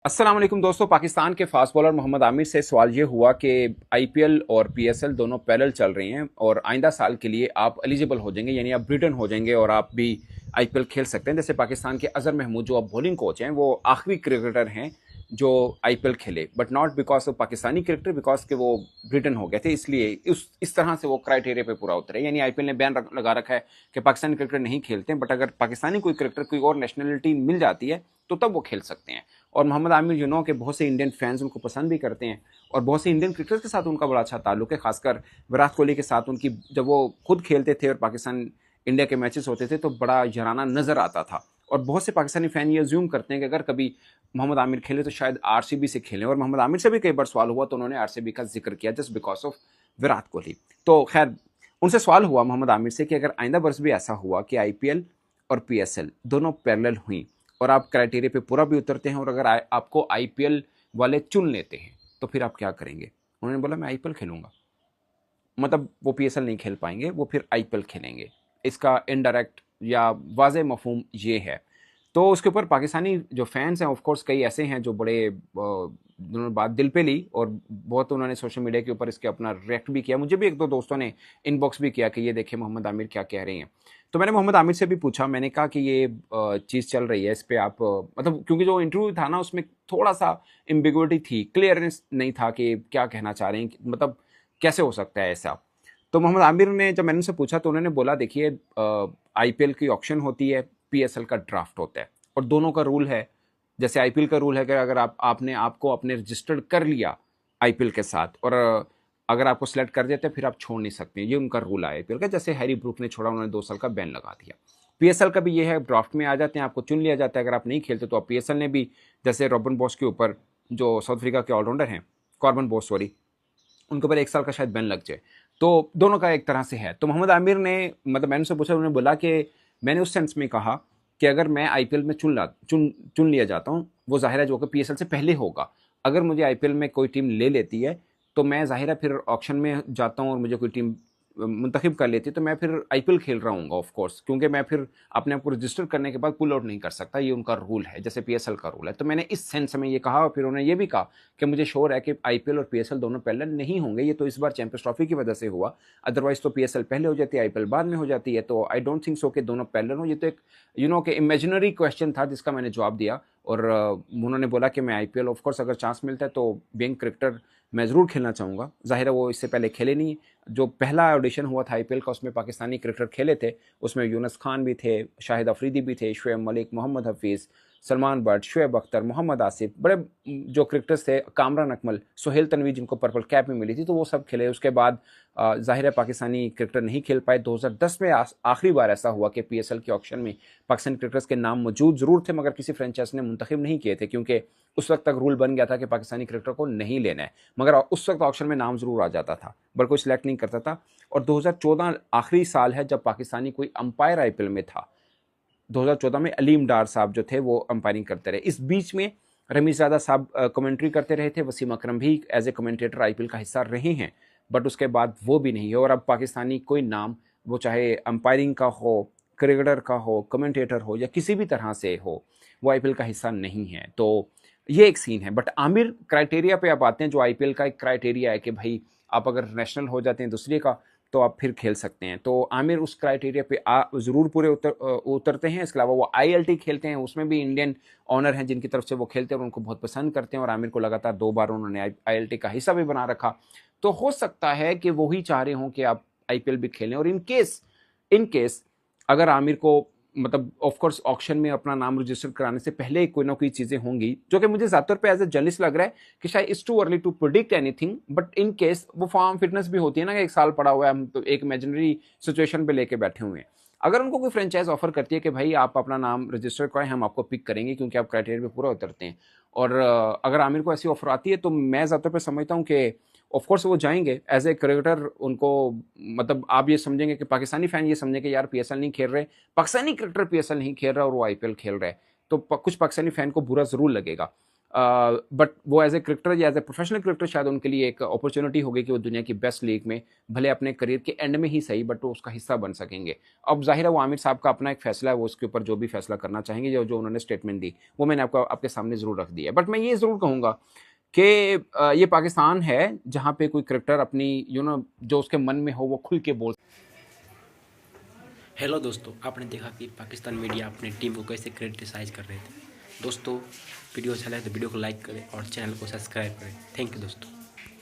अस्सलाम वालेकुम दोस्तों। पाकिस्तान के फास्ट बॉलर मोहम्मद आमिर से सवाल ये हुआ कि आईपीएल और पीएसएल दोनों पैरेलल चल रही हैं और आइंदा साल के लिए आप एलिजिबल हो जाएंगे, यानी आप ब्रिटेन हो जाएंगे और आप भी आईपीएल खेल सकते हैं। जैसे पाकिस्तान के अजहर महमूद जो अब बॉलिंग कोच हैं, वो आखिरी क्रिकेटर हैं जो आईपीएल खेले, but not because of Pakistani cricketer, because के वो ब्रिटेन हो गए थे, इसलिए इस तरह से वो क्राइटेरिया पे पूरा उतरे। यानी आईपीएल ने बैन लगा रखा है कि पाकिस्तानी क्रिकेटर नहीं खेलते हैं, बट अगर पाकिस्तानी कोई क्रिकेटर कोई और नेशनलिटी मिल जाती है तो तब वो खेल सकते हैं। और मोहम्मद आमिर के बहुत से इंडियन फैंस उनको पसंद भी करते हैं और बहुत से इंडियन क्रिकेटर्स के साथ उनका बड़ा अच्छा ताल्लुक है, खासकर विराट कोहली के साथ उनकी, जब वो खुद खेलते थे और पाकिस्तान इंडिया के मैचेस होते थे तो बड़ा याराना नजर आता था। और बहुत से पाकिस्तानी फैन ये अज्यूम करते हैं कि अगर कभी मोहम्मद आमिर खेले तो शायद आरसीबी से खेलें, और मोहम्मद आमिर से भी कई बार सवाल हुआ तो उन्होंने आरसीबी का जिक्र किया just because of Virat Kohli. तो खैर, उनसे सवाल हुआ मोहम्मद आमिर से कि अगर आइंदा वर्ष भी ऐसा हुआ कि आईपीएल और पीएसएल दोनों पैरेलल हुई और आप क्राइटेरिया पे पूरा भी उतरते हैं और अगर आपको आईपीएल वाले चुन लेते हैं तो फिर आप क्या करेंगे। उन्होंने बोला मैं आईपीएल खेलूंगा। मतलब वो पीएसएल नहीं खेल पाएंगे, वो फिर आईपीएल खेलेंगे। इसका इनडायरेक्ट या वाज़ेह मफहूम ये है। तो उसके ऊपर पाकिस्तानी जो फैंस हैं, ऑफ कोर्स कई ऐसे हैं जो बड़े उन्होंने बात दिल पे ली और बहुत उन्होंने सोशल मीडिया के ऊपर इसके अपना रिएक्ट भी किया। मुझे भी एक दो दोस्तों ने इनबॉक्स भी किया कि ये देखिए मोहम्मद आमिर क्या कह रहे हैं। तो मैंने मोहम्मद आमिर से भी पूछा, मैंने कहा कि ये चीज़ चल रही है, इस पर आप मतलब, क्योंकि जो इंटरव्यू था ना उसमें थोड़ा सा एम्बिगुइटी थी, क्लियरनेस नहीं था कि क्या कहना चाह रहे हैं, मतलब कैसे हो सकता है ऐसा। तो मोहम्मद आमिर ने, जब मैंने उनसे पूछा तो उन्होंने बोला देखिए आईपीएल की ऑक्शन होती है, पीएसएल का ड्राफ्ट होता है और दोनों का रूल है। जैसे आईपीएल का रूल है कि अगर आपने आपको अपने रजिस्टर्ड कर लिया आईपीएल के साथ और अगर आपको सिलेक्ट कर देते हैं फिर आप छोड़ नहीं सकते, ये उनका रूल है आईपीएल का। जैसे हैरी ब्रूक ने छोड़ा, उन्होंने 2 साल का बैन लगा दिया। पीएसएल का भी ये है, ड्राफ्ट में आ जाते हैं, आपको चुन लिया जाता है, अगर आप नहीं खेलते तो आप पीएसएल ने भी, जैसे रॉबिन बॉस के ऊपर जो साउथ अफ्रीका के ऑलराउंडर हैं, कॉर्बन बॉस सॉरी, उनके ऊपर 1 साल का शायद बैन लग जाए। तो दोनों का एक तरह से है। तो मोहम्मद आमिर ने, मतलब मैंने उनसे पूछा, उन्होंने बोला कि मैंने उस सेंस में कहा कि अगर मैं आईपीएल में चुन लिया जाता हूँ, वो जाहिर है जो कि पीएसएल से पहले होगा। अगर मुझे आईपीएल में कोई टीम ले लेती है तो मैं जाहिर है फिर ऑक्शन में जाता हूँ और मुझे कोई टीम मुंतखब कर लेती है तो मैं फिर आईपीएल खेल रहा हूँ ऑफ कोर्स, क्योंकि मैं फिर अपने आप को रजिस्टर करने के बाद पुल आउट नहीं कर सकता, ये उनका रूल है जैसे पीएसएल का रूल है। तो मैंने इस सेंस में ये कहा और फिर उन्होंने ये भी कहा कि मुझे श्योर है कि आईपीएल और पीएसएल दोनों पैरेलल नहीं होंगे, ये तो इस बार चैंपियंस ट्रॉफी की वजह से हुआ, अदरवाइज तो पीएसएल पहले हो जाती है, आईपीएल बाद में हो जाती है। तो आई डोंट थिंक सो कि दोनों पैरेलल हो। ये तो एक कि इमेजिनरी क्वेश्चन था जिसका मैंने जवाब दिया। और उन्होंने बोला कि मैं आईपीएल ऑफ कोर्स अगर चांस मिलता है तो बीइंग क्रिकेटर मैं ज़रूर खेलना चाहूँगा। ज़ाहिर है वो इससे पहले खेले नहीं। जो पहला ऑडिशन हुआ था आईपीएल का उसमें पाकिस्तानी क्रिकेटर खेले थे, उसमें यूनुस खान भी थे, शाहिद अफरीदी भी थे, शुएब मलिक, मोहम्मद हफीज़, सलमान बट, शुएब अख्तर, मोहम्मद आसिफ, बड़े जो क्रिकेटर्स थे, कामरान अकमल, सुहेल तनवी जिनको पर्पल कैप में मिली थी, तो वो सब खेले। उसके बाद ज़ाहिर है पाकिस्तानी क्रिकेटर नहीं खेल पाए। 2010 में आखिरी बार ऐसा हुआ कि पीएसएल के ऑक्शन में पाकिस्तानी क्रिकेटर्स के नाम मौजूद ज़रूर थे मगर किसी फ्रेंचाइज ने मुंतखब नहीं किए थे, क्योंकि उस वक्त तक रूल बन गया था कि पाकिस्तानी क्रिकेटर को नहीं लेना है, मगर उस वक्त ऑक्शन में नाम ज़रूर आ जाता था, बट कोई सिलेक्ट नहीं करता था। और 2014 आखिरी साल है जब पाकिस्तानी कोई अंपायर आईपीएल में था। 2014 में अलीम डार साहब जो थे वो अंपायरिंग करते रहे। इस बीच में रमीज़ादा साहब कमेंट्री करते रहे थे, वसीम अकरम भी एज ए कमेंटेटर आईपीएल का हिस्सा रहे हैं, बट उसके बाद वो भी नहीं है। और अब पाकिस्तानी कोई नाम, वो चाहे अंपायरिंग का हो, क्रिकेटर का हो, कमेंटेटर हो या किसी भी तरह से हो, वो आईपीएल का हिस्सा नहीं है। तो ये एक सीन है। बट आमिर क्राइटेरिया पे आप आते हैं, जो आईपीएल का एक क्राइटेरिया है कि भाई आप अगर नेशनल हो जाते हैं दूसरे का तो आप फिर खेल सकते हैं। तो आमिर उस क्राइटेरिया पे ज़रूर पूरे उतरते हैं। इसके अलावा वो आईएलटी खेलते हैं, उसमें भी इंडियन ऑनर हैं जिनकी तरफ से वो खेलते हैं और उनको बहुत पसंद करते हैं। और आमिर को लगातार 2 बार उन्होंने आईएलटी का हिस्सा भी बना रखा। तो हो सकता है कि वो ही चाह रहे हों कि आप आईपीएल भी खेलें। और इन केस अगर आमिर को, मतलब ऑफ कोर्स ऑक्शन में अपना नाम रजिस्टर कराने से पहले कोई ना कोई चीज़ें होंगी, जो कि मुझे ज़्यादातर पे एज ए जर्नलिस्ट लग रहा है कि शायद it's too early to predict anything. But in case वो फॉर्म फिटनेस भी होती है ना कि 1 साल पड़ा हुआ है, हम तो एक इमेजिनरी सिचुएशन पे लेके बैठे हुए हैं। अगर उनको कोई फ्रेंचाइज ऑफर करती है कि भाई आप अपना नाम रजिस्टर कराएं, हम आपको पिक करेंगे क्योंकि आप क्राइटेरिया पे पूरा उतरते हैं, और अगर आमिर को ऐसी ऑफर आती है तो मैं ज़्यादातर पे समझता हूँ कि ऑफ कोर्स वो जाएंगे एज ए क्रिकेटर। उनको, मतलब आप ये समझेंगे कि पाकिस्तानी फैन ये समझेंगे यार पीएसएल नहीं खेल रहे, पाकिस्तानी क्रिकेटर पीएसएल नहीं खेल रहा और वो आईपीएल खेल रहा है, तो कुछ पाकिस्तानी फैन को बुरा ज़रूर लगेगा। बट वो एज ए क्रिकेटर या एज ए प्रोफेशनल क्रिकेटर शायद उनके लिए एक अपॉर्चुनिटी होगी कि वो दुनिया की बेस्ट लीग में भले अपने करियर के एंड में ही सही बट वो उसका हिस्सा बन सकेंगे। अब जाहिर है वो आमिर साहब का अपना एक फैसला है, वो उसके ऊपर जो भी फैसला करना चाहेंगे, जो जो उन्होंने स्टेटमेंट दी वो मैंने आपके सामने ज़रूर रख दिया है। बट मैं ये ज़रूर कहूँगा कि ये पाकिस्तान है जहाँ पे कोई क्रिकेटर अपनी जो उसके मन में हो वो खुल के बोल। हेलो दोस्तों, आपने देखा कि पाकिस्तान मीडिया अपनी टीम को कैसे क्रिटिसाइज़ कर रहे थे। दोस्तों, वीडियो अच्छा लगे तो वीडियो को लाइक करें और चैनल को सब्सक्राइब करें। थैंक यू दोस्तों।